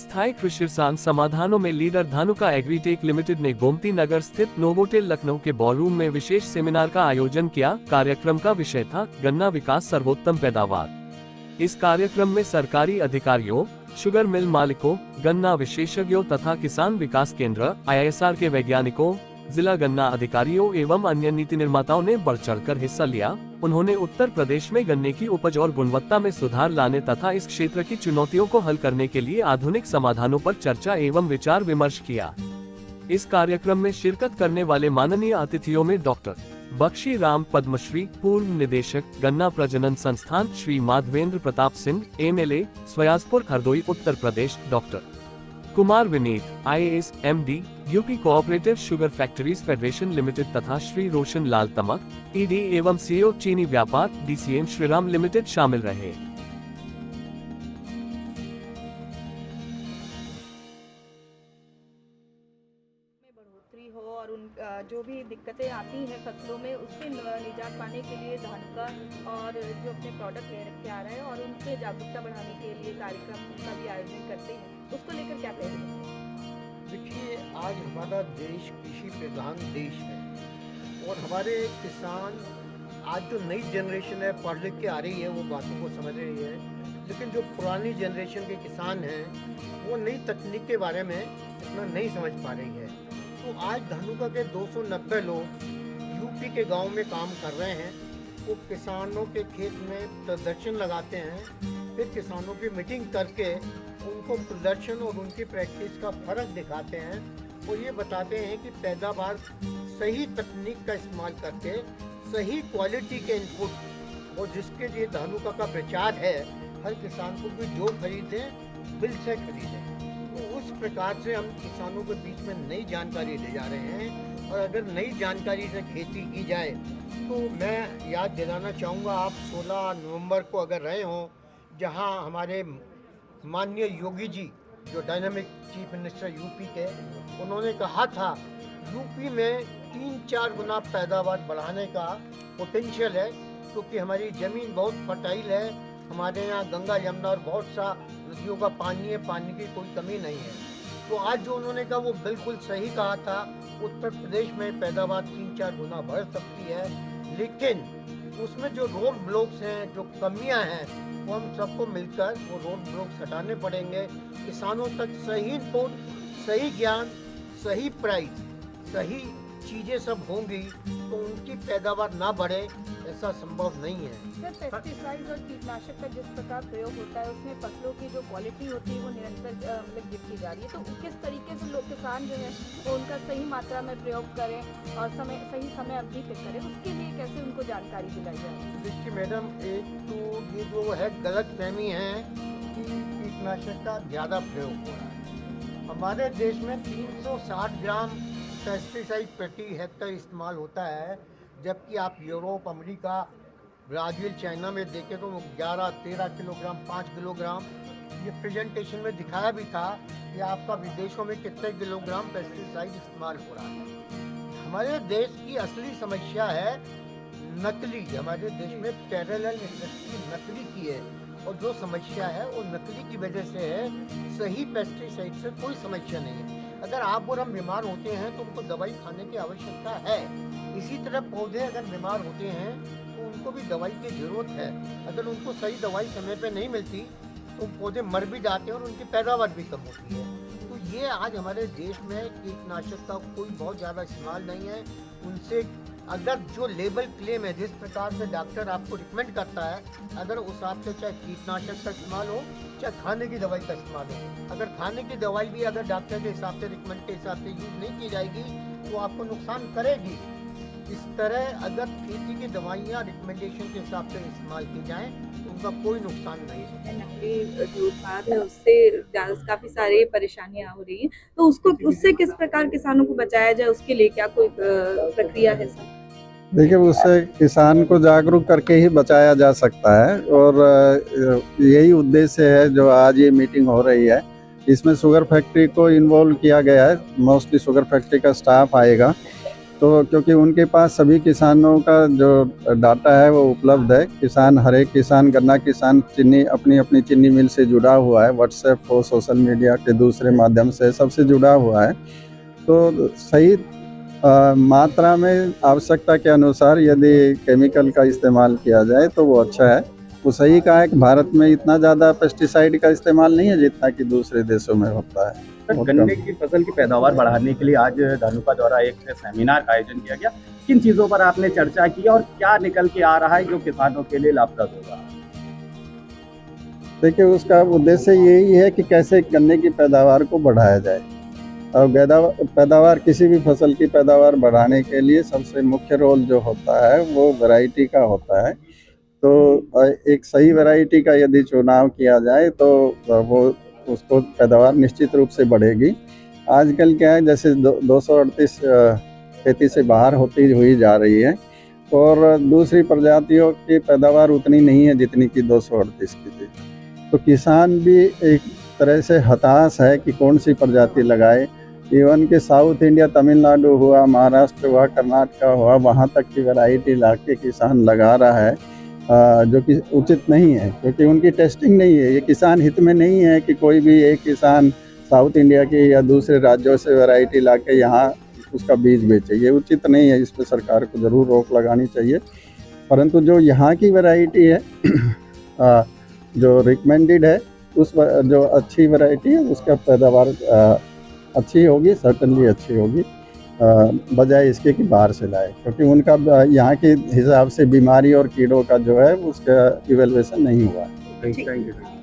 स्थायी कृषि समाधानों में लीडर धानुका एग्रीटेक लिमिटेड ने गोमती नगर स्थित नोवोटेल लखनऊ के बॉलरूम में विशेष सेमिनार का आयोजन किया। कार्यक्रम का विषय था गन्ना विकास सर्वोत्तम पैदावार। इस कार्यक्रम में सरकारी अधिकारियों, शुगर मिल मालिकों, गन्ना विशेषज्ञों तथा किसान विकास केंद्र IISR के वैज्ञानिकों, जिला गन्ना अधिकारियों एवं अन्य नीति निर्माताओं ने बढ़ चढ़कर हिस्सा लिया। उन्होंने उत्तर प्रदेश में गन्ने की उपज और गुणवत्ता में सुधार लाने तथा इस क्षेत्र की चुनौतियों को हल करने के लिए आधुनिक समाधानों पर चर्चा एवं विचार विमर्श किया। इस कार्यक्रम में शिरकत करने वाले माननीय अतिथियों में डॉक्टर बख्शी राम पद्मश्री, पूर्व निदेशक गन्ना प्रजनन संस्थान Shri Madhvendra Pratap Singh, MLA Sawayajpur Hardoi Uttar Pradesh, doctor Kumar Vineet, IAS MD, UP cooperative sugar factories federation limited तथा श्री रोशन लाल तमक, ED एवं CEO चीनी व्यापार DCM श्रीराम लिमिटेड शामिल रहे। हो और उन जो भी दिक्कतें आती हैं फसलों में उससे निजात पाने के लिए धानुका और जो अपने प्रोडक्ट लेके आ रहे हैं और उनसे जागरूकता बढ़ाने के लिए कार्यक्रम का भी आयोजन करते हैं, उसको लेकर क्या कहेंगे? देखिए, आज हमारा देश कृषि प्रधान देश है और हमारे किसान आज जो नई जनरेशन है पढ़ लिख के आ रही है वो बातों को समझ रही है, लेकिन जो पुरानी जनरेशन के किसान हैं वो नई तकनीक के बारे में इतना नहीं समझ पा रही है। तो आज धानुका के 290 लोग यूपी के गांव में काम कर रहे हैं। वो किसानों के खेत में प्रदर्शन लगाते हैं, फिर किसानों की मीटिंग करके उनको प्रदर्शन और उनकी प्रैक्टिस का फ़र्क दिखाते हैं और ये बताते हैं कि पैदावार सही तकनीक का इस्तेमाल करके सही क्वालिटी के इनपुट और जिसके लिए धानुका का प्रचार है हर किसान को भी जो खरीदें बिल से खरीदें। तो उस प्रकार से हम किसानों के बीच में नई जानकारी ले जा रहे हैं और अगर नई जानकारी से खेती की जाए तो मैं याद दिलाना चाहूँगा, आप 16 नवंबर को अगर रहे हों जहां हमारे माननीय योगी जी जो डायनामिक चीफ मिनिस्टर यूपी के, उन्होंने कहा था यूपी में 3-4 गुना पैदावार बढ़ाने का पोटेंशियल है क्योंकि हमारी ज़मीन बहुत फर्टाइल है, हमारे यहाँ गंगा यमुना और बहुत सा नदियों का पानी है, पानी की कोई कमी नहीं है। तो आज जो उन्होंने कहा वो बिल्कुल सही कहा था। उत्तर प्रदेश में पैदावार 3-4 गुना बढ़ सकती है, लेकिन उसमें जो रोड ब्लॉक्स हैं, जो कमियां हैं, वो हम सबको मिलकर वो रोड ब्लॉक्स हटाने पड़ेंगे। किसानों तक सही इनपुट, सही ज्ञान, सही प्राइस, सही चीज़ें सब होंगी तो उनकी पैदावार ना बढ़े ऐसा संभव नहीं है। सर, पेस्टिसाइड्स और कीटनाशक का जिस प्रकार प्रयोग होता है उसमें फसलों की जो क्वालिटी होती है वो निरंतर मतलब गिरती जा रही है, तो किस तरीके से लोग किसान जो है वो उनका सही मात्रा में प्रयोग करें और सही समय अवधि पे करें, उसके लिए कैसे उनको जानकारी दिलाई जाए? देखिए मैडम, एक तो ये जो है गलत फहमी है कि कीटनाशक का ज़्यादा प्रयोग हो रहा है। हमारे देश में 360 ग्राम पेस्टिसाइड प्रति हेक्टर इस्तेमाल होता है, जबकि आप यूरोप, अमेरिका, ब्राज़ील, चाइना में देखें तो वो 11-13 किलोग्राम, 5 किलोग्राम, ये प्रेजेंटेशन में दिखाया भी था कि आपका विदेशों में कितने किलोग्राम पेस्टिसाइड इस्तेमाल हो रहा है। हमारे देश की असली समस्या है नकली। हमारे देश में पैरेलल इंडस्ट्री नकली की है और जो समस्या है वो नकली की वजह से है, सही पेस्टिसाइड से कोई समस्या नहीं है। अगर आप और हम बीमार होते हैं तो उनको दवाई खाने की आवश्यकता है, इसी तरह पौधे अगर बीमार होते हैं तो उनको भी दवाई की ज़रूरत है। अगर उनको सही दवाई समय पे नहीं मिलती तो पौधे मर भी जाते हैं और उनकी पैदावार भी कम होती है। तो ये आज हमारे देश में कीटनाशक का कोई बहुत ज़्यादा इस्तेमाल नहीं है। उनसे अगर जो लेबल क्लेम है, जिस प्रकार से डॉक्टर आपको रिकमेंड करता है, अगर उस हिसाब से चाहे कीटनाशक का इस्तेमाल हो चाहे खाने की दवाई का इस्तेमाल हो, अगर खाने की दवाई भी अगर डॉक्टर के हिसाब से रिकमेंड के हिसाब से यूज़ नहीं की जाएगी तो आपको नुकसान करेगी। इस तरह अगर खेती की दवाइयाँ रिकमेंडेशन के हिसाब से इस्तेमाल की जाएँ तो उनका कोई नुकसान नहीं है। नकली जो उत्पाद है उससे काफ़ी सारी परेशानियाँ हो रही हैं, तो उससे किस प्रकार किसानों को बचाया जाए, उसके लिए क्या कोई प्रक्रिया है सर? देखिए, उससे किसान को जागरूक करके ही बचाया जा सकता है और यही उद्देश्य है जो आज ये मीटिंग हो रही है। इसमें शुगर फैक्ट्री को इन्वॉल्व किया गया है, मोस्टली शुगर फैक्ट्री का स्टाफ आएगा तो क्योंकि उनके पास सभी किसानों का जो डाटा है वो उपलब्ध है। किसान, हर एक किसान, गन्ना किसान चीनी अपनी अपनी चीनी मिल से जुड़ा हुआ है, व्हाट्सएप हो, सोशल मीडिया के दूसरे माध्यम से सबसे जुड़ा हुआ है। तो सही मात्रा में आवश्यकता के अनुसार यदि केमिकल का इस्तेमाल किया जाए तो वो अच्छा है। वो सही कहा है कि भारत में इतना ज़्यादा पेस्टिसाइड का इस्तेमाल नहीं है जितना कि दूसरे देशों में होता है। सर, गन्ने की फसल की पैदावार बढ़ाने के लिए आज धानुका द्वारा एक सेमिनार का आयोजन किया गया। किन चीज़ों पर आपने चर्चा की और क्या निकल के आ रहा है जो किसानों के लिए लाभप्रद होगा? देखिए, उसका उद्देश्य यही है कि कैसे गन्ने की पैदावार को बढ़ाया जाए। और पैदावार, किसी भी फसल की पैदावार बढ़ाने के लिए सबसे मुख्य रोल जो होता है वो वैरायटी का होता है। तो एक सही वैरायटी का यदि चुनाव किया जाए तो वो उसको पैदावार निश्चित रूप से बढ़ेगी। आजकल क्या है, जैसे 238 खेती से बाहर होती हुई जा रही है और दूसरी प्रजातियों की पैदावार उतनी नहीं है जितनी कि 238 की थी। तो किसान भी एक तरह से हताश है कि कौन सी प्रजाति लगाए। इवन के साउथ इंडिया, तमिलनाडु हुआ, महाराष्ट्र हुआ, कर्नाटक हुआ, वहाँ तक की वैरायटी ला के किसान लगा रहा है, जो कि उचित नहीं है क्योंकि उनकी टेस्टिंग नहीं है। ये किसान हित में नहीं है कि कोई भी एक किसान साउथ इंडिया की या दूसरे राज्यों से वैरायटी ला के यहाँ उसका बीज बेचे। ये उचित नहीं है, इस पर सरकार को ज़रूर रोक लगानी चाहिए। परंतु जो यहाँ की वैरायटी है जो रिकमेंडेड है, उस जो अच्छी वैरायटी है उसका पैदावार अच्छी होगी, सर्टनली अच्छी होगी, बजाय इसके कि बाहर से लाए, क्योंकि उनका यहाँ के हिसाब से बीमारी और कीड़ों का जो है उसका इवैल्यूएशन नहीं हुआ है। Thank you.